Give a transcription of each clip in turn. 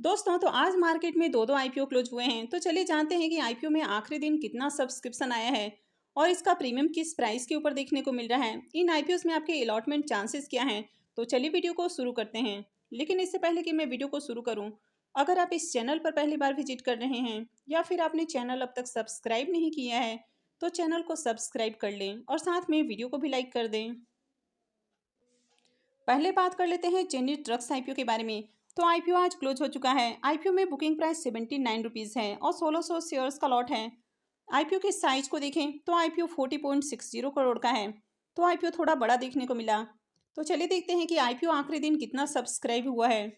दोस्तों तो आज मार्केट में दो दो आईपीओ क्लोज हुए हैं। तो चलिए जानते हैं कि आईपीओ में आखिरी दिन कितना सब्सक्रिप्शन आया है और इसका प्रीमियम किस प्राइस के ऊपर देखने को मिल रहा है। इन आईपीओस में आपके अलॉटमेंट चांसेस क्या हैं। तो चलिए वीडियो को शुरू करते हैं। लेकिन इससे पहले कि मैं वीडियो को शुरू करूं, अगर आप इस चैनल पर पहली बार विजिट कर रहे हैं या फिर आपने चैनल अब तक सब्सक्राइब नहीं किया है तो चैनल को सब्सक्राइब कर लें और साथ में वीडियो को भी लाइक कर दें। पहले बात कर लेते हैं जेनी ड्रग्स आईपीओ के बारे में। तो आईपीओ आज क्लोज हो चुका है। आईपीओ में बुकिंग प्राइस 79 रुपीज़ है और 1600 शेयर्स का लॉट है। आईपीओ के साइज को देखें तो आईपीओ 40.60 करोड़ का है। तो आईपीओ थोड़ा बड़ा देखने को मिला। तो चलिए देखते हैं कि आईपीओ आखिरी दिन कितना सब्सक्राइब हुआ है।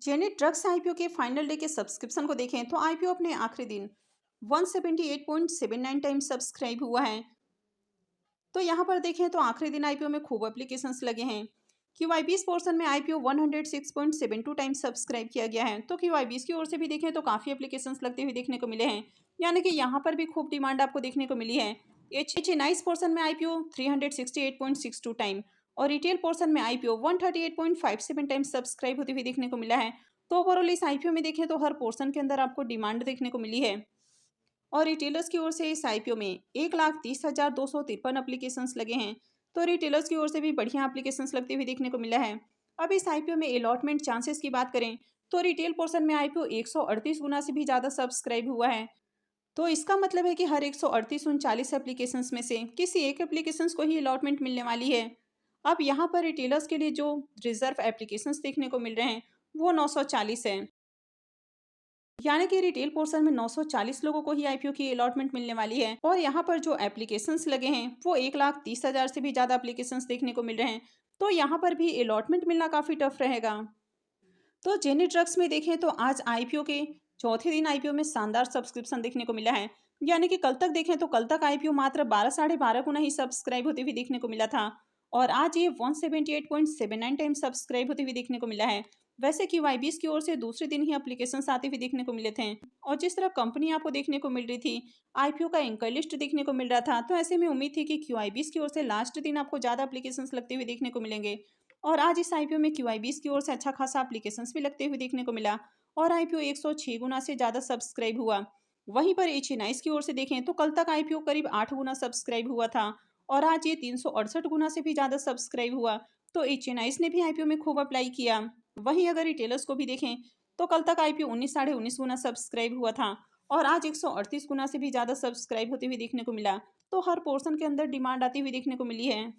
जेनेट ड्रग्स आईपीओ के फाइनल डे के सब्सक्रिप्शन को देखें तो आईपीओ अपने आखिरी दिन 178.79 टाइम्स सब्सक्राइब हुआ है। तो यहाँ पर देखें तो आखिरी दिन आईपीओ में खूब एप्लीकेशंस लगे हैं। क्यूआईबीएस पोर्शन में आईपीओ 106.72 टाइम्स सब्सक्राइब किया गया है। तो क्यूआईबीएस की ओर से भी देखें तो काफ़ी एप्लीकेशंस लगते हुए देखने को मिले हैं, यानी कि यहाँ पर भी खूब डिमांड आपको देखने को मिली है। एच पोर्शन में आईपीओ 368.62 टाइम और रिटेल पोर्शन में आईपीओ 138.57 टाइम्स सब्सक्राइब होते हुए देखने को मिला है। तो ओवरऑल इस आईपीओ में देखें तो हर पोर्शन के अंदर आपको डिमांड देखने को मिली है और रिटेलर्स की ओर से इस आईपीओ में 1,30,253 एप्लीकेशंस लगे हैं। तो रिटेलर्स की ओर से भी बढ़िया एप्लीकेशंस लगते हुए देखने को मिला है। अब इस आईपीओ में अलॉटमेंट चांसेस की बात करें तो रिटेल पोर्शन में आईपीओ 138 गुना से भी ज़्यादा सब्सक्राइब हुआ है। तो इसका मतलब है कि हर 138 39 एप्लीकेशंस में से किसी एक एप्लीकेशंस को ही अलॉटमेंट मिलने वाली है। अब यहाँ पर रिटेलर्स के लिए जो रिजर्व एप्लीकेशंस देखने को मिल रहे हैं वो 940 है, यानी कि रिटेल पोर्शन में 940 लोगों को ही आईपीओ की अलॉटमेंट मिलने वाली है और यहाँ पर जो एप्लीकेशंस लगे हैं वो 1,30,000 से भी ज़्यादा एप्लीकेशंस देखने को मिल रहे हैं। तो यहाँ पर भी अलॉटमेंट मिलना काफ़ी टफ रहेगा। तो जेनी ड्रग्स में देखें तो आज आईपीओ के चौथे दिन आईपीओ में शानदार सब्सक्रिप्शन देखने को मिला है, यानी कि कल तक देखें तो कल तक आईपीओ मात्र 12 साढ़े 12 गुना ही सब्सक्राइब होते हुए देखने को मिला था और आज ये 178.79 टाइम सब्सक्राइब होते हुए देखने को मिला है। वैसे क्यूआईबीएस की ओर से दूसरे दिन ही एप्लीकेशंस आते हुए देखने को मिले थे और जिस तरह कंपनी आपको देखने को मिल रही थी, आईपीओ का एंकर लिस्ट देखने को मिल रहा था, तो ऐसे में उम्मीद थी कि क्यूआईबीएस की ओर से लास्ट दिन आपको ज़्यादा एप्लीकेशंस लगते हुए देखने को मिलेंगे और आज इस आईपीओ में क्यूआईबीएस की ओर से अच्छा खासा एप्लीकेशंस भी लगते हुए देखने को मिला और आईपीओ 106 गुना से ज़्यादा सब्सक्राइब हुआ। वहीं पर एच की ओर से देखें तो कल तक आईपीओ करीब 8 गुना सब्सक्राइब हुआ था और आज ये 368 गुना से भी ज़्यादा सब्सक्राइब हुआ। तो एच ने भी आईपीओ में खूब अप्लाई किया। वहीं अगर रिटेलर्स को भी देखें तो कल तक आईपीओ 19 साढ़े 19 गुना सब्सक्राइब हुआ था और आज 138 गुना से भी ज़्यादा सब्सक्राइब होते हुए देखने को मिला। तो हर पोर्शन के अंदर डिमांड आती हुई देखने को मिली है।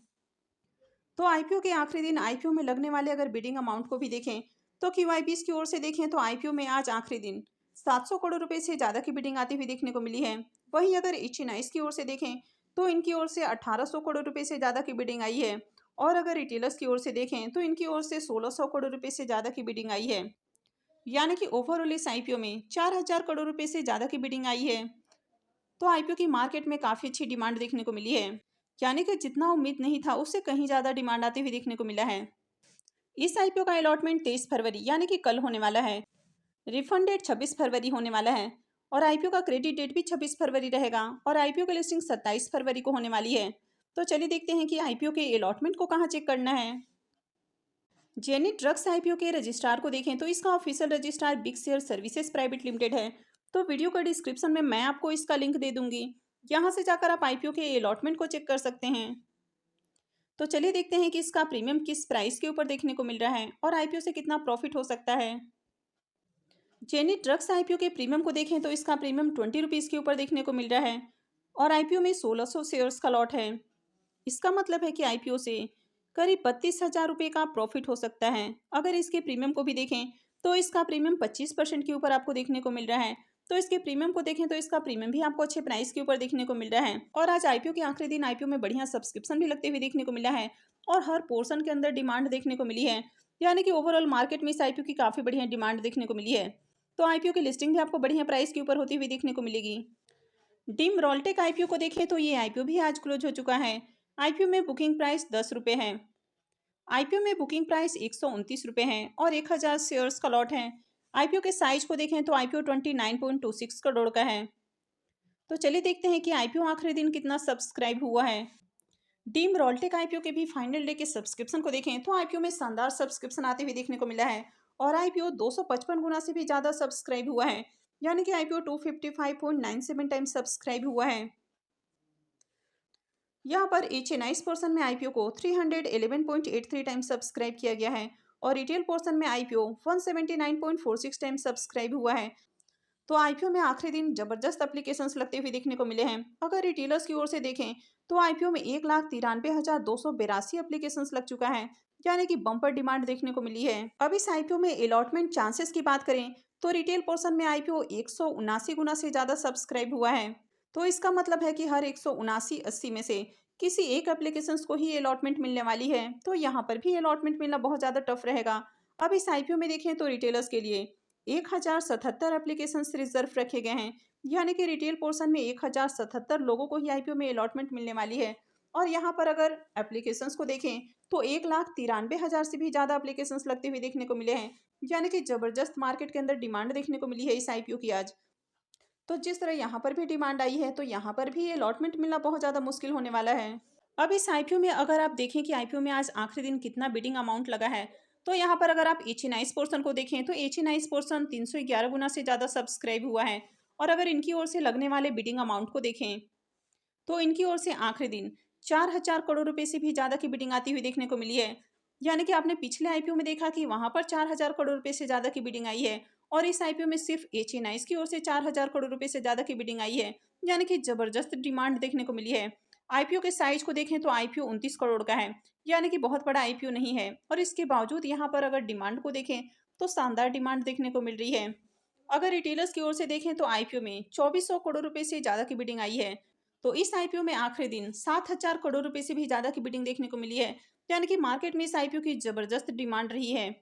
तो आईपीओ के आखिरी दिन आईपीओ में लगने वाले अगर बिडिंग अमाउंट को भी देखें तो क्यूआईबीएस की ओर से देखें तो आईपीओ में आज आखिरी दिन 700 करोड़ रुपए से ज़्यादा की बिडिंग आती हुई देखने को मिली है। वहीं अगर एच की ओर से देखें तो इनकी ओर से 1800 करोड़ रुपए से ज़्यादा की बिडिंग आई है और अगर रिटेलर्स की ओर से देखें तो इनकी ओर से 1600 करोड़ रुपए से ज़्यादा की बिडिंग आई है, यानी कि ओवरऑल इस आईपीओ में 4000 करोड़ रुपए से ज़्यादा की बिडिंग आई है। तो आईपीओ की मार्केट में काफ़ी अच्छी डिमांड देखने को मिली है, यानी कि जितना उम्मीद नहीं था उससे कहीं ज़्यादा डिमांड आती हुई देखने को मिला है। इस आईपीओ का अलॉटमेंट 23 फरवरी यानी कि कल होने वाला है। रिफंड डेट 26 फरवरी होने वाला है और आईपीओ का क्रेडिट डेट भी 26 फरवरी रहेगा और आईपीओ की लिस्टिंग 27 फरवरी को होने वाली है। तो चलिए देखते हैं कि आईपीओ के अलॉटमेंट को कहाँ चेक करना है। जेनी ड्रग्स आईपीओ के रजिस्ट्रार को देखें तो इसका official registrar big share services private limited है। तो वीडियो का डिस्क्रिप्शन में मैं आपको इसका लिंक दे दूंगी, यहाँ से जाकर आप आईपीओ के अलॉटमेंट को चेक कर सकते हैं। तो चलिए देखते हैं कि इसका प्रीमियम किस प्राइस के ऊपर देखने को मिल रहा है और आईपीओ से कितना प्रॉफिट हो सकता है। जेनी ड्रग्स आईपीओ के प्रीमियम को देखें तो इसका प्रीमियम 20 रुपीज़ के ऊपर देखने को मिल रहा है और आईपीओ में 1600 शेयर्स का लॉट है। इसका मतलब है कि आईपीओ से करीब 32,000 रुपये का प्रॉफिट हो सकता है। अगर इसके प्रीमियम को भी देखें तो इसका प्रीमियम 25% के ऊपर आपको देखने को मिल रहा है। तो इसके प्रीमियम को देखें तो इसका प्रीमियम भी आपको अच्छे प्राइस के ऊपर देखने को मिल रहा है और आज आईपीओ के आखिरी दिन आईपीओ में बढ़िया सब्सक्रिप्शन भी लगते हुए देखने को मिला है और हर पोर्शन के अंदर डिमांड देखने को मिली है, यानी कि ओवरऑल मार्केट में इस आईपीओ की काफ़ी बढ़िया डिमांड देखने को मिली है। तो आईपीओ की लिस्टिंग भी आपको बढ़िया प्राइस के ऊपर होती हुई देखने को मिलेगी। डीम रोल्टेक आईपीओ को देखें तो ये आईपीओ भी आज क्लोज हो चुका है। आईपीओ में बुकिंग प्राइस 10 रुपये है। आईपीओ में बुकिंग प्राइस 129 रुपये है और 1000 शेयर्स का लॉट है। आईपीओ के साइज को देखें तो आईपीओ 29.26 करोड़ का है। तो चलिए देखते हैं कि आईपीओ आखिरी दिन कितना सब्सक्राइब हुआ है। डीम रोल्टेक आईपीओ के भी फाइनल डे के सब्सक्रिप्शन को देखें तो आईपीओ में शानदार सब्सक्रिप्शन आते हुए देखने को मिला है और आईपीओ 255 गुना से भी ज़्यादा सब्सक्राइब हुआ है, यानी कि आईपीओ 255.97 टाइम्स सब्सक्राइब हुआ है। यहाँ पर HNIs पोर्शन में आईपीओ को 311.83 टाइम्स सब्सक्राइब किया गया है और रिटेल पोर्शन में आईपीओ 179.46 टाइम्स सब्सक्राइब हुआ है। तो आईपीओ में आखिरी दिन जबरदस्त एप्लीकेशंस लगते हुए देखने को मिले हैं। अगर रिटेलर्स की ओर से देखें तो आईपीओ में 1,93,282 एप्लीकेशंस लग चुका है, यानी कि बम्पर डिमांड देखने को मिली है। अब इस आईपीओ में अलॉटमेंट चांसेस की बात करें तो रिटेल पोर्शन में आईपीओ 179 गुना से ज़्यादा सब्सक्राइब हुआ है। तो इसका मतलब है कि हर 179-80 में से किसी एक एप्लीकेशंस को ही अलॉटमेंट मिलने वाली है। तो यहाँ पर भी अलॉटमेंट मिलना बहुत ज़्यादा टफ रहेगा। अब इस आईपीओ में देखें तो रिटेलर्स के लिए 1077 एप्लीकेशंस रिजर्व रखे गए हैं, यानी कि रिटेल पोर्शन में 1077 लोगों को ही आईपीओ में अलॉटमेंट मिलने वाली है। और यहाँ पर अगर एप्लीकेशंस को देखें तो 1,93,000 से भी ज़्यादा एप्लीकेशंस लगते हुए देखने को मिले हैं, यानी कि ज़बरदस्त मार्केट के अंदर डिमांड देखने को मिली है इस आईपीओ की आज। तो जिस तरह यहाँ पर भी डिमांड आई है तो यहाँ पर भी अलॉटमेंट मिलना बहुत ज़्यादा मुश्किल होने वाला है। अब इस आईपीओ में अगर आप देखें कि आईपीओ में आज आखिरी दिन कितना बिडिंग अमाउंट लगा है, तो यहाँ पर अगर आप HNIs पोर्शन को देखें तो HNIs पोर्शन 311 गुना से ज़्यादा सब्सक्राइब हुआ है। और अगर इनकी ओर से लगने वाले बिडिंग अमाउंट को देखें तो इनकी ओर से आखिरी दिन 4,000 करोड़ रुपए से भी ज़्यादा की बिडिंग आती हुई देखने को मिली है। यानी कि आपने पिछले आईपीओ में देखा कि वहां पर 4,000 करोड़ रुपए से ज़्यादा की बिडिंग आई है और इस आईपीओ में सिर्फ HNIs की ओर से 4,000 करोड़ रुपए से ज़्यादा की बिडिंग आई है, यानी कि ज़बरदस्त डिमांड देखने को मिली है। आईपीओ के साइज को देखें तो आईपीओ 29 करोड़ का है, यानी कि बहुत बड़ा आईपीओ नहीं है। और इसके बावजूद यहाँ पर अगर डिमांड को देखें तो शानदार डिमांड देखने को मिल रही है। अगर रिटेलर्स की ओर से देखें तो आईपीओ में 2400 करोड़ रुपए से ज़्यादा की बिडिंग आई है। तो इस आईपीओ में आखिरी दिन 7,000 करोड़ रुपए से भी ज़्यादा की बिडिंग देखने को मिली है, यानी कि मार्केट में इस आईपीओ की ज़बरदस्त डिमांड रही है।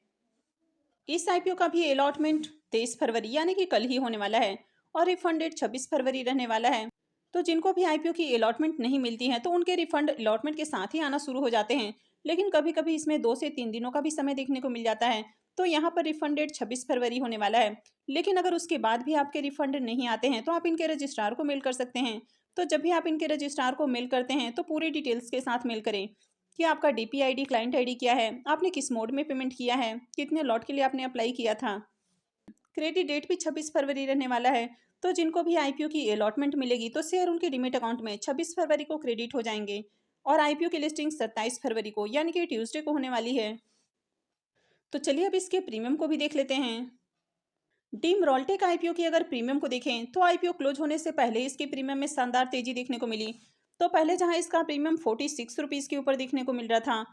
इस आईपीओ का भी अलॉटमेंट 23 फरवरी यानी कि कल ही होने वाला है और रिफंड डेट 26 फरवरी रहने वाला है। तो जिनको भी आईपीओ की अलॉटमेंट नहीं मिलती है तो उनके रिफंड अलॉटमेंट के साथ ही आना शुरू हो जाते हैं, लेकिन कभी कभी इसमें 2 से 3 दिनों का भी समय देखने को मिल जाता है। तो यहाँ पर रिफंड डेट 26 फरवरी होने वाला है, लेकिन अगर उसके बाद भी आपके रिफंड नहीं आते हैं तो आप इनके रजिस्ट्रार को मेल कर सकते हैं। तो जब भी आप इनके रजिस्ट्रार को मेल करते हैं तो पूरी डिटेल्स के साथ मेल करें कि आपका DPID क्लाइंट आईडी क्या है, आपने किस मोड में पेमेंट किया है, कितने लॉट के लिए आपने अप्लाई किया था। क्रेडिट डेट भी 26 फरवरी रहने वाला है। तो जिनको भी आईपीओ की अलॉटमेंट मिलेगी तो शेयर उनके डीमेट अकाउंट में 26 फरवरी को क्रेडिट हो जाएंगे और आईपीओ की लिस्टिंग 27 फरवरी को यानी कि ट्यूसडे को होने वाली है। तो चलिए अब इसके प्रीमियम को भी देख लेते हैं। डीम रोल्टेक आईपीओ की अगर प्रीमियम को देखें तो आईपीओ क्लोज होने से पहले इसके प्रीमियम में शानदार तेजी देखने को मिली। तो पहले जहां इसका प्रीमियम 46 रुपीज़ के ऊपर देखने को मिल रहा था,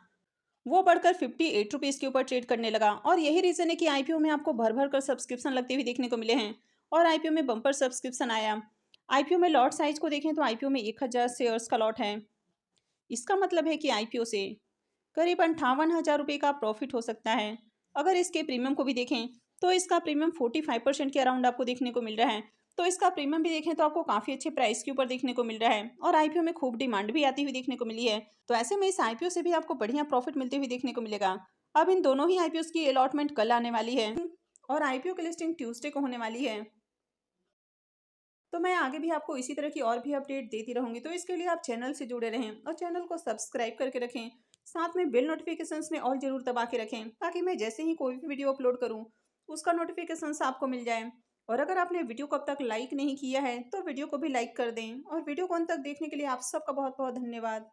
वो बढ़कर 58 रुपीज़ के ऊपर ट्रेड करने लगा। और यही रीज़न है कि आईपीओ में आपको भर भर कर सब्सक्रिप्शन लगते हुए देखने को मिले हैं और आईपीओ में बम्पर सब्सक्रिप्शन आया। आईपीओ में लॉट साइज को देखें तो आईपीओ में 1000 शेयर्स का लॉट है। इसका मतलब है कि आईपीओ से करीब 58,000 रुपये का प्रॉफिट हो सकता है। अगर इसके प्रीमियम को भी देखें तो इसका प्रीमियम 45% के अराउंड आपको देखने को मिल रहा है। तो इसका प्रीमियम भी देखें तो आपको काफ़ी अच्छे प्राइस के ऊपर देखने को मिल रहा है और आईपीओ में खूब डिमांड भी आती हुई देखने को मिली है। तो ऐसे में इस आईपीओ से भी आपको बढ़िया प्रॉफिट मिलते हुए देखने को मिलेगा। अब इन दोनों ही आईपीओ की अलॉटमेंट कल आने वाली है और आईपीओ की लिस्टिंग ट्यूसडे को होने वाली है। तो मैं आगे भी आपको इसी तरह की और भी अपडेट देती रहूंगी, तो इसके लिए आप चैनल से जुड़े रहें और चैनल को सब्सक्राइब करके रखें। साथ में बेल नोटिफिकेशंस में ऑल जरूर दबा के रखें ताकि मैं जैसे ही कोई भी वीडियो अपलोड करूं उसका नोटिफिकेशंस आपको मिल जाए। और अगर आपने वीडियो को अब तक लाइक नहीं किया है तो वीडियो को भी लाइक कर दें और वीडियो को अंत तक देखने के लिए आप सबका बहुत बहुत धन्यवाद।